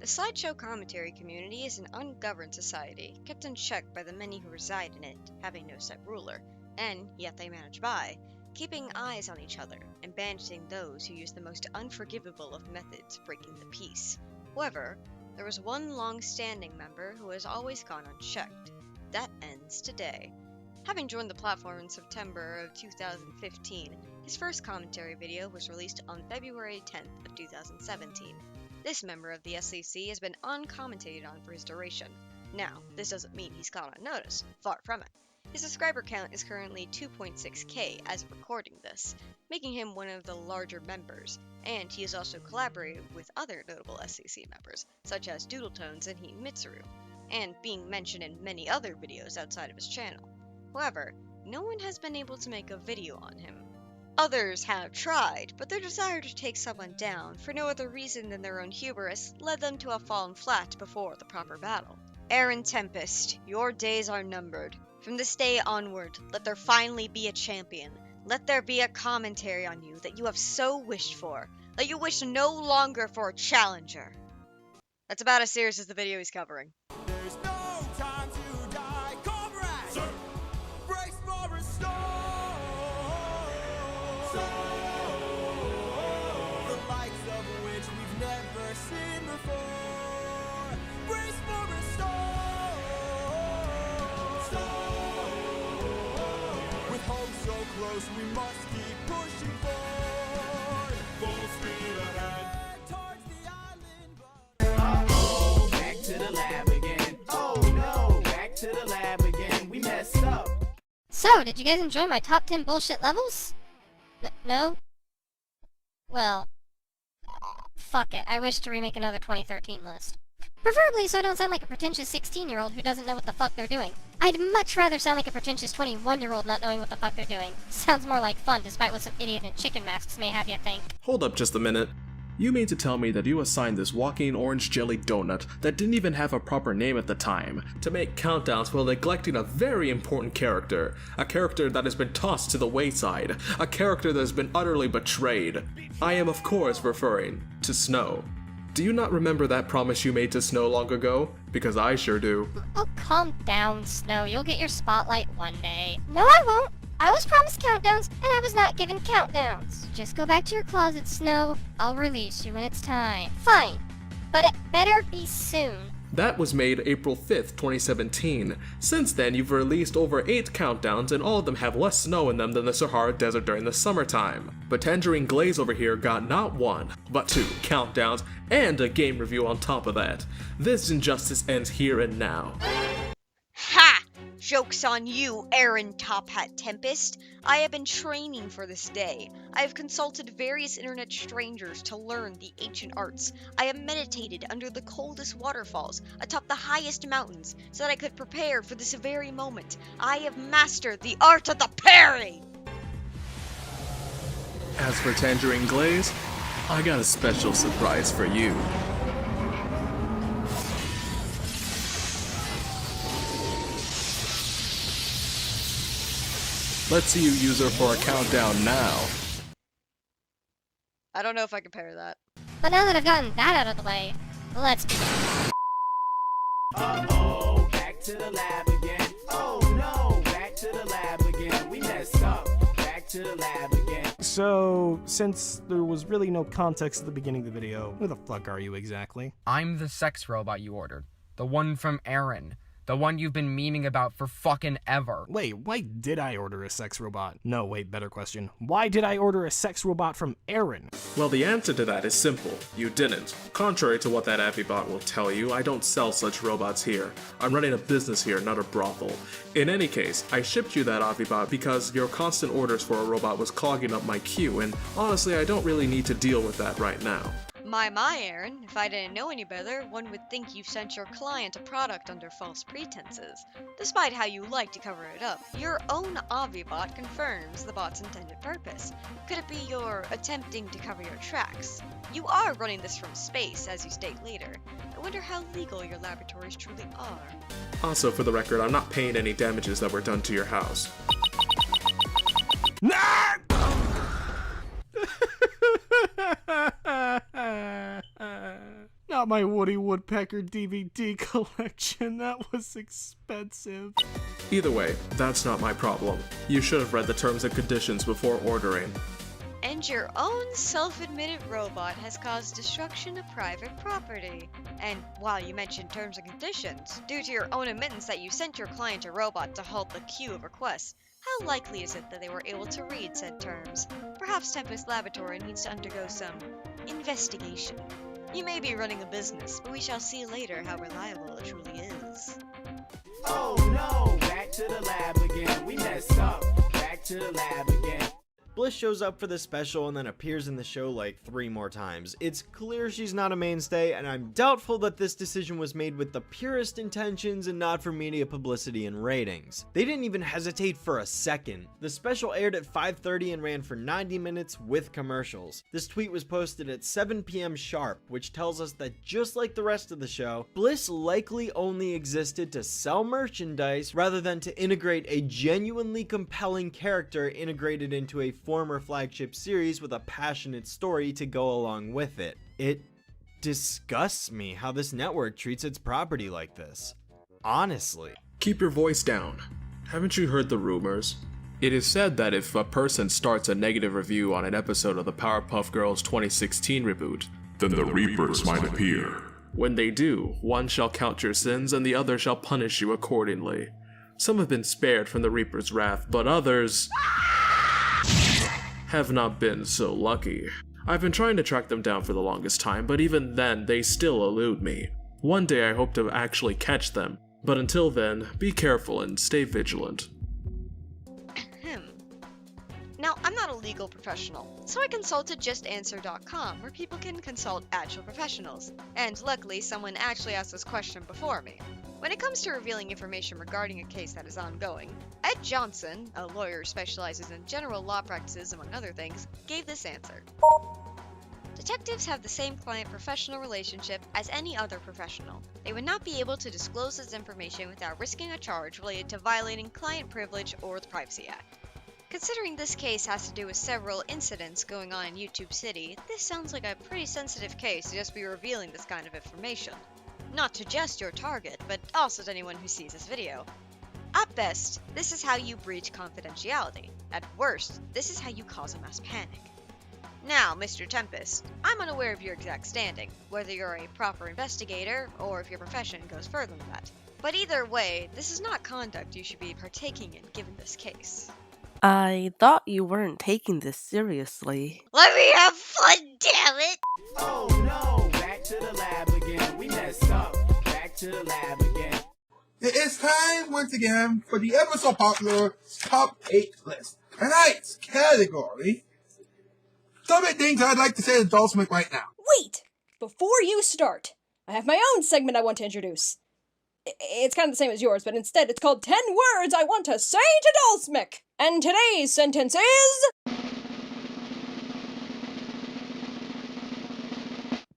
The slideshow commentary community is an ungoverned society, kept in check by the many who reside in it, having no set ruler, and yet they manage by keeping eyes on each other and banishing those who use the most unforgivable of methods, breaking the peace. However, there was one long-standing member who has always gone unchecked. That ends today. Having joined the platform in September of 2015, his first commentary video was released on February 10th of 2017. This member of the SEC has been uncommentated on for his duration. Now, this doesn't mean he's gone unnoticed, far from it. His subscriber count is currently 2.6k as of recording this, making him one of the larger members, and he has also collaborated with other notable SEC members, such as Doodletones and Mitsuru, and being mentioned in many other videos outside of his channel. However, no one has been able to make a video on him. Others have tried, but their desire to take someone down for no other reason than their own hubris led them to have fallen flat before the proper battle. Aeron Tempest, your days are numbered. From this day onward, let there finally be a champion. Let there be a commentary on you that you have so wished for, that you wish no longer for a challenger. That's about as serious as the video he's covering. There's no time to die, comrade! Sir. Brace for a storm! The likes of which we've never seen before. Brace for a storm! With hope so close, we must keep pushing forward. Full speed ahead towards the island. Uh-oh, back to the lab again. Oh no, back to the lab again. We messed up. So, did you guys enjoy my top 10 bullshit levels? No? Well, fuck it. I wish to remake another 2013 list. Preferably so I don't sound like a pretentious 16-year-old who doesn't know what the fuck they're doing. I'd much rather sound like a pretentious 21-year-old not knowing what the fuck they're doing. Sounds more like fun, despite what some idiot in chicken masks may have you think. Hold up just a minute. You mean to tell me that you assigned this walking orange jelly donut that didn't even have a proper name at the time to make countdowns while neglecting a very important character, a character that has been tossed to the wayside, a character that has been utterly betrayed? I am of course referring to Snow. Do you not remember that promise you made to Snow long ago? Because I sure do. Oh, calm down, Snow. You'll get your spotlight one day. No, I won't. I was promised countdowns, and I was not given countdowns. Just go back to your closet, Snow. I'll release you when it's time. Fine, but it better be soon. That was made April 5th, 2017. Since then, you've released over 8 countdowns, and all of them have less snow in them than the Sahara Desert during the summertime. But Tangerine Glaze over here got not 1, but 2 countdowns, and a game review on top of that. This injustice ends here and now. Ha! Joke's on you, Aeron Top Hat Tempest. I have been training for this day. I have consulted various internet strangers to learn the ancient arts. I have meditated under the coldest waterfalls, atop the highest mountains, so that I could prepare for this very moment. I have mastered the art of the parry! As for Tangerine Glaze, I got a special surprise for you. Let's see you use her for a countdown now. I don't know if I can pair that. But now that I've gotten that out of the way, let's begin. Uh-oh, back to the lab again. Oh no, back to the lab again. We messed up. Back to the lab again. So, since there was really no context at the beginning of the video, who the fuck are you exactly? I'm the sex robot you ordered. The one from Aeron. The one you've been memeing about for fucking ever. Wait, why did I order a sex robot? No, wait, better question. Why did I order a sex robot from Aeron? Well, the answer to that is simple. You didn't. Contrary to what that Avibot will tell you, I don't sell such robots here. I'm running a business here, not a brothel. In any case, I shipped you that Avibot because your constant orders for a robot was clogging up my queue, and honestly, I don't really need to deal with that right now. My, Aeron, if I didn't know any better, one would think you've sent your client a product under false pretenses. Despite how you like to cover it up, your own Avibot confirms the bot's intended purpose. Could it be you're attempting to cover your tracks? You are running this from space, as you state later. I wonder how legal your laboratories truly are. Also, for the record, I'm not paying any damages that were done to your house. No, Not my Woody Woodpecker DVD collection. That was expensive. Either way, that's not my problem. You should have read the terms and conditions before ordering. And your own self-admitted robot has caused destruction of private property. And while you mentioned terms and conditions, due to your own admittance that you sent your client a robot to halt the queue of requests, how likely is it that they were able to read said terms? Perhaps Tempest Laboratory needs to undergo some investigation. You may be running a business, but we shall see later how reliable it truly is. Oh no, back to the lab again. We messed up. Back to the lab again. Bliss shows up for the special and then appears in the show like 3 more times. It's clear she's not a mainstay, and I'm doubtful that this decision was made with the purest intentions and not for media publicity and ratings. They didn't even hesitate for a second. The special aired at 5:30 and ran for 90 minutes with commercials. This tweet was posted at 7 p.m. sharp, which tells us that just like the rest of the show, Bliss likely only existed to sell merchandise rather than to integrate a genuinely compelling character integrated into a former flagship series with a passionate story to go along with it. It disgusts me how this network treats its property like this. Honestly. Keep your voice down. Haven't you heard the rumors? It is said that if a person starts a negative review on an episode of the Powerpuff Girls 2016 reboot, then the Reapers might appear. When they do, one shall count your sins and the other shall punish you accordingly. Some have been spared from the Reaper's wrath, but others have not been so lucky. I've been trying to track them down for the longest time, but even then, they still elude me. One day I hope to actually catch them, but until then, be careful and stay vigilant. Now, I'm not a legal professional, so I consulted JustAnswer.com, where people can consult actual professionals. And luckily, someone actually asked this question before me. When it comes to revealing information regarding a case that is ongoing, Ed Johnson, a lawyer who specializes in general law practices among other things, gave this answer. Detectives have the same client-professional relationship as any other professional. They would not be able to disclose this information without risking a charge related to violating client privilege or the Privacy Act. Considering this case has to do with several incidents going on in YouTube City, this sounds like a pretty sensitive case to just be revealing this kind of information. Not to just your target, but also to anyone who sees this video. At best, this is how you breach confidentiality. At worst, this is how you cause a mass panic. Now, Mr. Tempest, I'm unaware of your exact standing, whether you're a proper investigator or if your profession goes further than that. But either way, this is not conduct you should be partaking in given this case. I thought you weren't taking this seriously. Let me have fun, damn it! Oh no, back to the lab again. We messed up. Back to the lab again. It is time once again for the ever so popular Top 8 list. Tonight's category. Some things I'd like to say to Dulcimic right now. Wait! Before you start, I have my own segment I want to introduce. It's kind of the same as yours, but instead it's called 10 Words I Want to Say to Dulcimic. And today's sentence is...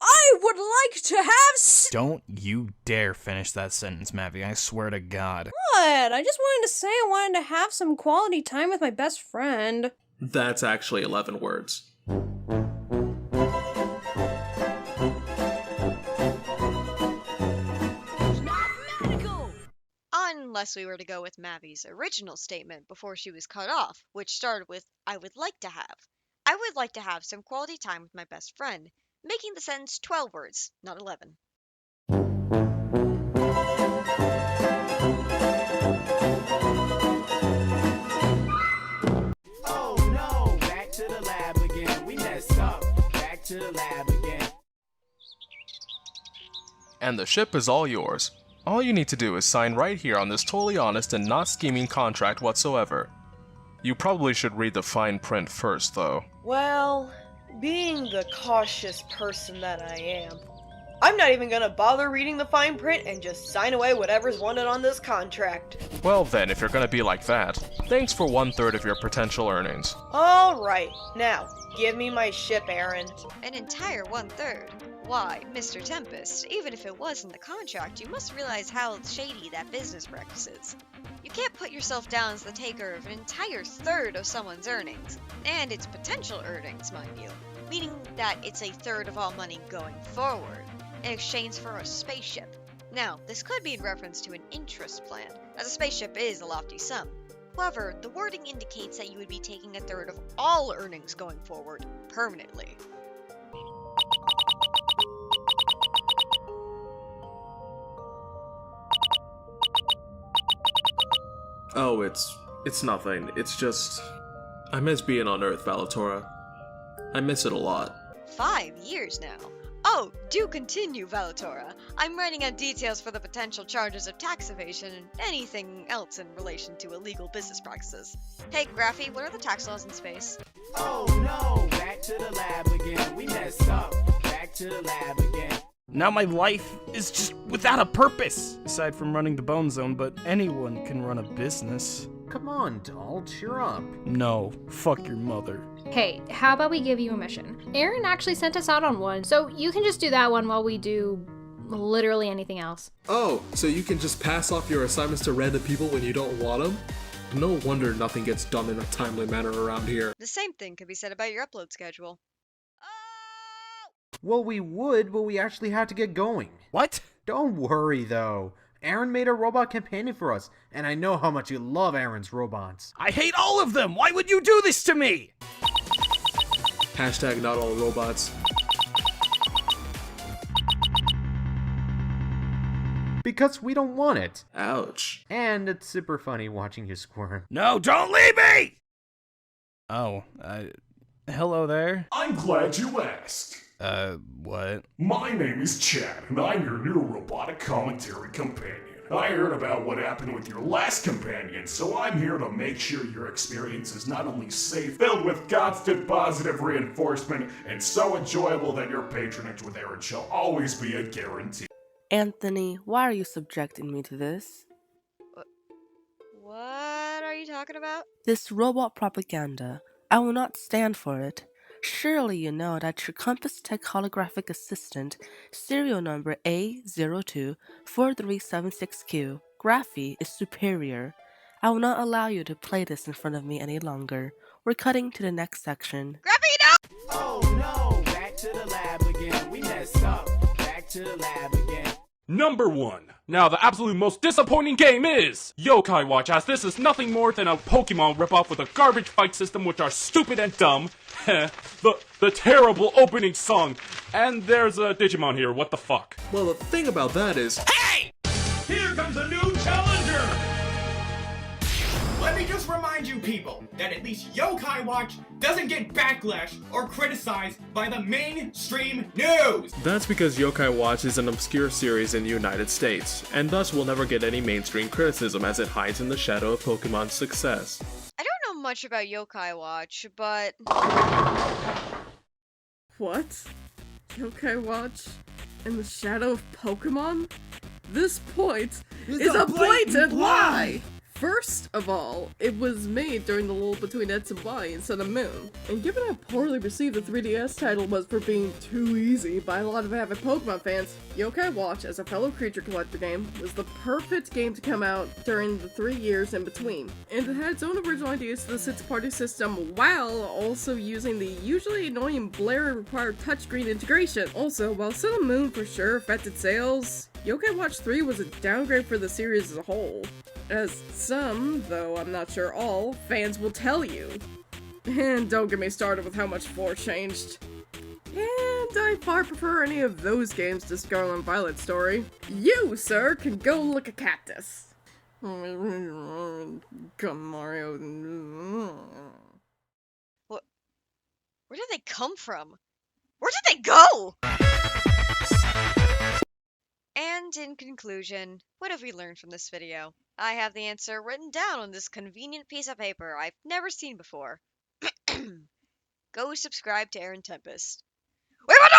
I would like to have Don't you dare finish that sentence, Mavi. I swear to God. What? I just wanted to say I wanted to have some quality time with my best friend. That's actually 11 words. Unless we were to go with Mavi's original statement before she was cut off, which started with, I would like to have some quality time with my best friend, making the sentence 12 words, not 11. Oh no, back to the lab again. We messed up. Back to the lab again. And the ship is all yours. All you need to do is sign right here on this totally honest and not scheming contract whatsoever. You probably should read the fine print first, though. Well, being the cautious person that I am, I'm not even gonna bother reading the fine print and just sign away whatever's wanted on this contract. Well then, if you're gonna be like that, thanks for 1/3 of your potential earnings. Alright, now, give me my ship, Aeron. An entire 1/3. Why, Mr. Tempest, even if it was in the contract, you must realize how shady that business practice is. You can't put yourself down as the taker of an entire third of someone's earnings, and its potential earnings, mind you, meaning that it's a third of all money going forward. in exchange for a spaceship. Now, this could be in reference to an interest plan, as a spaceship is a lofty sum. However, the wording indicates that you would be taking a third of all earnings going forward, permanently. Oh, it's nothing. It's just... I miss being on Earth, Valatora. I miss it a lot. 5 years now. Oh, do continue, Valatora. I'm writing out details for the potential charges of tax evasion and anything else in relation to illegal business practices. Hey, Graphy, what are the tax laws in space? Oh no, back to the lab again. We messed up. Back to the lab again. Now my life is just without a purpose, aside from running the Bone Zone, but anyone can run a business. Come on, doll, cheer up. No, fuck your mother. Hey, how about we give you a mission? Aeron actually sent us out on one, so you can just do that one while we do literally anything else. Oh, so you can just pass off your assignments to random people when you don't want them? No wonder nothing gets done in a timely manner around here. The same thing could be said about your upload schedule. Well, we would, but we actually had to get going. What? Don't worry, though. Aeron made a robot companion for us, and I know how much you love Aeron's robots. I hate all of them! Why would you do this to me? Hashtag not all robots. Because we don't want it. Ouch. And it's super funny watching you squirm. No, don't leave me! Oh, hello there? I'm glad you asked. What? My name is Chad, and I'm your new robotic commentary companion. I heard about what happened with your last companion, so I'm here to make sure your experience is not only safe, filled with constant positive reinforcement, and so enjoyable that your patronage with Aeron shall always be a guarantee. Anthony, why are you subjecting me to this? What are you talking about? This robot propaganda. I will not stand for it. Surely you know that your Compass Tech holographic assistant, serial number A024376Q, Graphy, is superior. I will not allow you to play this in front of me any longer. We're cutting to the next section. Graphy, no! Oh no, back to the lab again. We messed up. Back to the lab again. Number 1. Now, the absolute most disappointing game is Yokai Watch, as this is nothing more than a Pokemon ripoff with a garbage fight system which are stupid and dumb, the terrible opening song, and there's a Digimon here, what the fuck. Well, the thing about that is... Hey! Here comes a new challenger! Let me just remind you people that at least Yokai Watch doesn't get backlash or criticized by the mainstream news! That's because Yokai Watch is an obscure series in the United States, and thus will never get any mainstream criticism as it hides in the shadow of Pokemon's success. I don't know much about Yokai Watch, but... What? Yokai Watch? In the shadow of Pokemon? This point is a blatant lie! First of all, it was made during the lull between Etsuboi and Sun and Moon, and given how poorly received the 3DS title was for being too easy by a lot of avid Pokemon fans, Yokai Watch as a fellow creature collector game was the perfect game to come out during the 3 years in between, and it had its own original ideas to the 6-party system while also using the usually annoying Blair and required touchscreen integration. Also, while Sun and Moon for sure affected sales, Yokai Watch 3 was a downgrade for the series as a whole. As some, though I'm not sure all, fans will tell you. And don't get me started with how much 4 changed. And I far prefer any of those games to Scarlet and Violet story. You, sir, can go lick a cactus. Come, Mario. What? Where did they come from? Where did they go? And in conclusion, what have we learned from this video? I have the answer written down on this convenient piece of paper I've never seen before. Go subscribe to Aeron Tempest. Wait, what?